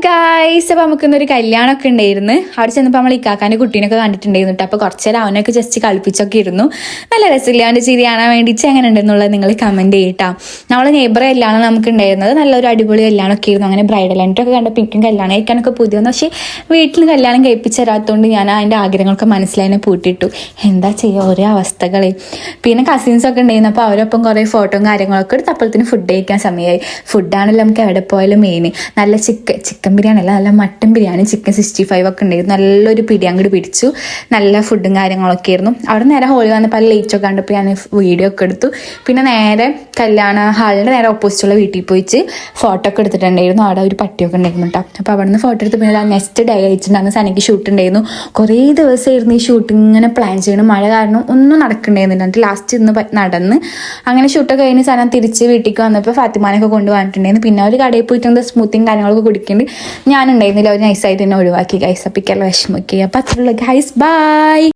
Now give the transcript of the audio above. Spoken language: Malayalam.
ഗായ്സ്, അപ്പോൾ നമുക്കിന്നൊരു കല്യാണമൊക്കെ ഉണ്ടായിരുന്നു. അവിടെ ചെന്നപ്പോൾ നമ്മൾ ഇക്കാക്കാൻ്റെ കുട്ടീനൊക്കെ കണ്ടിട്ടുണ്ടായിരുന്നു കേട്ടോ. അപ്പോൾ കുറച്ച് നേരം അവനൊക്കെ ജസ്റ്റ് കളിപ്പിച്ചൊക്കെ ഇരുന്നു. നല്ല രസമില്ല അവൻ്റെ ചിരി കാണാൻ വേണ്ടിയിട്ട്. എങ്ങനെ ഉണ്ടെന്നുള്ളത് നിങ്ങൾ കമൻറ്റ് ചെയ്യട്ടോ. നമ്മളെ നെയ്ബർ കല്യാണം നമുക്ക് ഉണ്ടായിരുന്നത് നല്ലൊരു അടിപൊളി കല്യാണമൊക്കെ ആയിരുന്നു. അങ്ങനെ ബ്രൈഡൽ ആൻഡൊക്കെ കണ്ടപ്പോൾ എനിക്കും കല്യാണം കഴിക്കാനൊക്കെ പുതിയതെന്ന്. പക്ഷേ വീട്ടിൽ നിന്ന് കല്യാണം കഴിപ്പിച്ച് തരാത്തതുകൊണ്ട് ഞാൻ അതിൻ്റെ ആഗ്രഹങ്ങളൊക്കെ മനസ്സിലായതിനെ പൂട്ടിയിട്ടു. എന്താ ചെയ്യുക, ഓരോ അവസ്ഥകളെ. പിന്നെ കസിൻസൊക്കെ ഉണ്ടായിരുന്നു. അപ്പോൾ അവരൊപ്പം കുറേ ഫോട്ടോയും കാര്യങ്ങളൊക്കെ എടുത്ത് അപ്പോഴത്തേന് ഫുഡ് കഴിക്കാൻ സമയമായി. ഫുഡാണല്ലോ നമുക്ക് എവിടെ പോയാലും മെയിൻ. നല്ല ചിക്കൻ ബിരിയാണി അല്ല, നല്ല മട്ടൻ ബിരിയാണി, ചിക്കൻ 65 ഒക്കെ ഉണ്ടായിരുന്നു. നല്ലൊരു പിടി അങ്ങോട്ട് പിടിച്ചു. നല്ല ഫുഡും കാര്യങ്ങളൊക്കെ ആയിരുന്നു. അവിടെ നേരെ ഹോളിൽ വന്ന് പല ലൈറ്റൊക്കെ കണ്ടപ്പോൾ ഞാൻ വീഡിയോ ഒക്കെ എടുത്തു. പിന്നെ നേരെ കല്യാണ ഹാളിൻ്റെ നേരെ ഓപ്പോസിറ്റുള്ള വീട്ടിൽ പോയിച്ച് ഫോട്ടോ ഒക്കെ എടുത്തിട്ടുണ്ടായിരുന്നു. അവിടെ ഒരു പട്ടിയൊക്കെ ഉണ്ടായിരുന്നു കേട്ടോ. അപ്പോൾ അവിടെ നിന്ന് ഫോട്ടോ എടുത്ത് പിന്നെ നെക്സ്റ്റ് ഡേ അയച്ചിട്ടുണ്ടായിരുന്നു. സനയ്ക്ക് ഷൂട്ട് ഉണ്ടായിരുന്നു. കുറേ ദിവസമായിരുന്നു ഈ ഷൂട്ട് ഇങ്ങനെ പ്ലാൻ ചെയ്യണം. മഴ കാരണം ഒന്നും നടക്കണ്ടായിരുന്നില്ല. എന്നിട്ട് ലാസ്റ്റ് ഇന്ന് നടന്ന് അങ്ങനെ ഷൂട്ടൊക്കെ കഴിഞ്ഞ് സന തിരിച്ച് വീട്ടിലേക്ക് വന്നപ്പോൾ ഫാത്തിമാനൊക്കെ കൊണ്ടുപോയിട്ടുണ്ടായിരുന്നു. പിന്നെ ഒരു കടയിൽ പോയിട്ട് സ്മൂത്തിങ് കാര്യങ്ങളൊക്കെ കുടിക്കുന്നുണ്ട്. ഞാനുണ്ടായിരുന്നില്ല, അവർ നൈസായിട്ട് തന്നെ ഒഴിവാക്കി ഗൈസ്. അപ്പിക്കല്ല വിഷമൊക്കെ. അപ്പോൾ അത്രയുള്ള ഗൈസ്, ബൈ.